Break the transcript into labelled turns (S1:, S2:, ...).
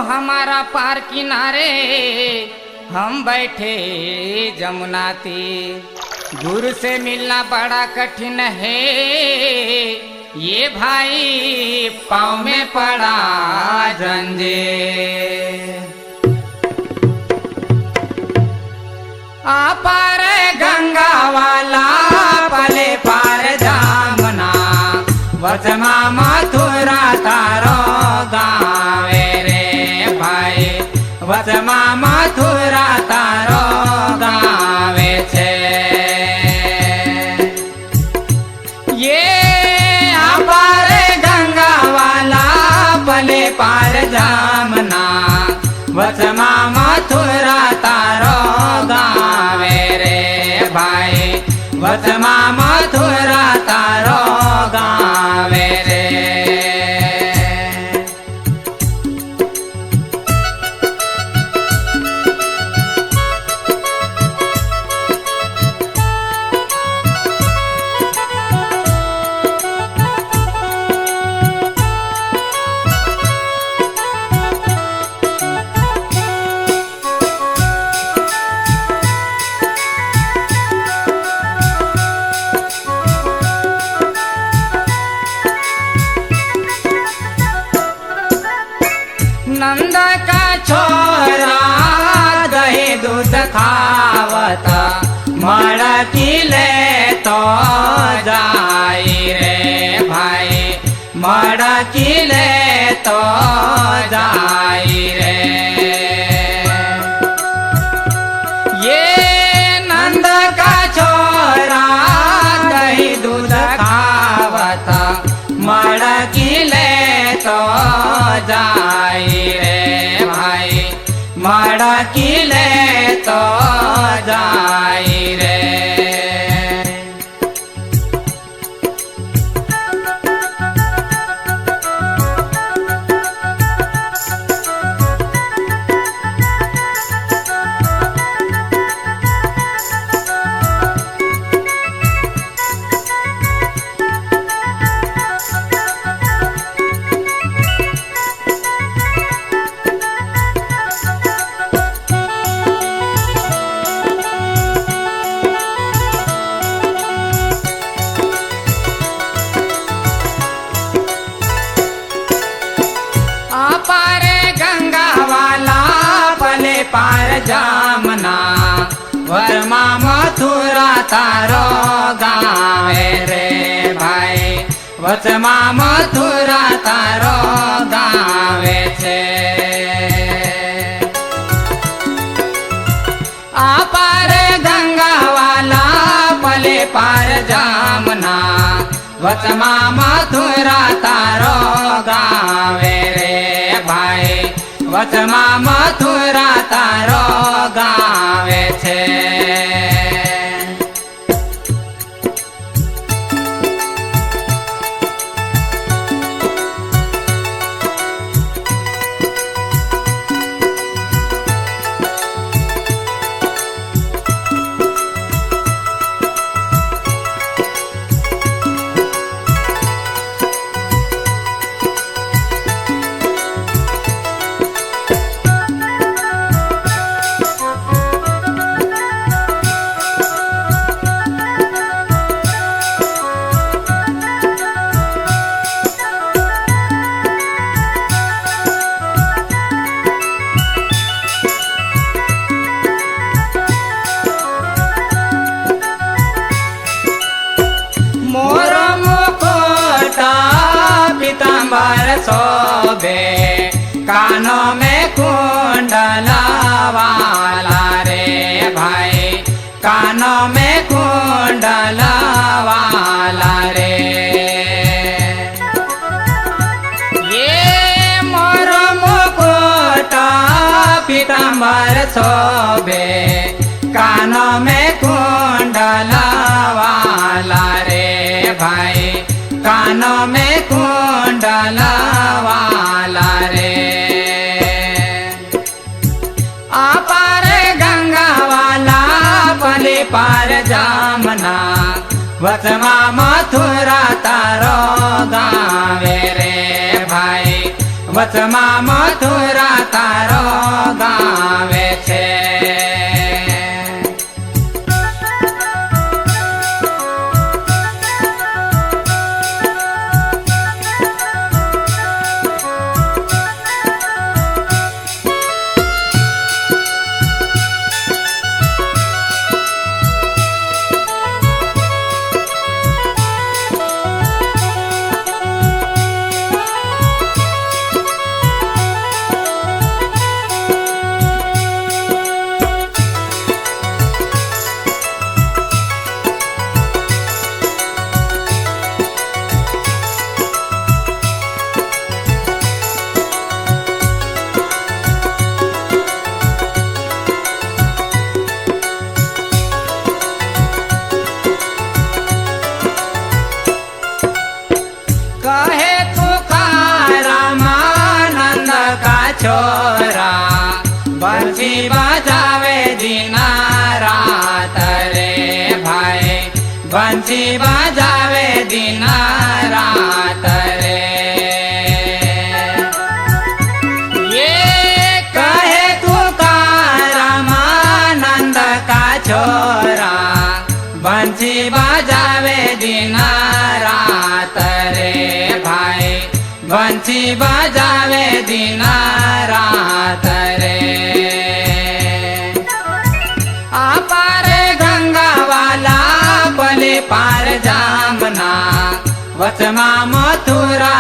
S1: हमारा पार किनारे हम बैठे जमुना तीर। गुरु से मिलना बड़ा कठिन है ये भाई पाँव में पड़ा जंजीर। पार गंगा वाला पले पार जामना वचमा मथुरा तारो गावे रे भाई वचमा मथुरा तारो गावे छे। ये पार गंगा वाला पले पार जामना वचमा मथुरा तारो गावे रे भाई वचमा मथुरा तारो गावे रे। नंद का छोरा दही दूध खावता मड़की ले तो जाई रे भाई मड़की ले तो जाई रे। ये नंद का छोरा दही दूध खावता मड़की ले तो जाई रे भाई मड़की ले तो जाई रे। पार गंगा वाला पले पार जामना वर्मा मथुरा तारो गावे रे भाई वचमा मथुरा तारो गावे छे। पार गंगा वाला पले पार जामना वचमा मथुरा तारो गावे रे भाई वचमा मथुरा तारो गावे छे। पीताम्बर शोभे कानों में कुंडला वाला रे भाई कानों में कुंडला वाला रे। ये मोर मुकुट पीताम्बर शोभे कानों में कुंडला वाला रे भाई कानों में कुंडला वाला रे। पार गंगा वाला पले पार जामना वचमा मथुरा तारो गावे रे भाई વચમાં મથુરા તારો ગાવે છે. कहे तुकारामानंद का छोरा बंसी बजावे दीना रात रे भाई बंसी बजावे दीना रात रे. ये कहे तुकारामानंद का छोरा बंसी बजावे दीना रात रे भाई बंसी बजावे दीना रात रे. आपार गंगा वाला पले पार जामना वचमा मथुरा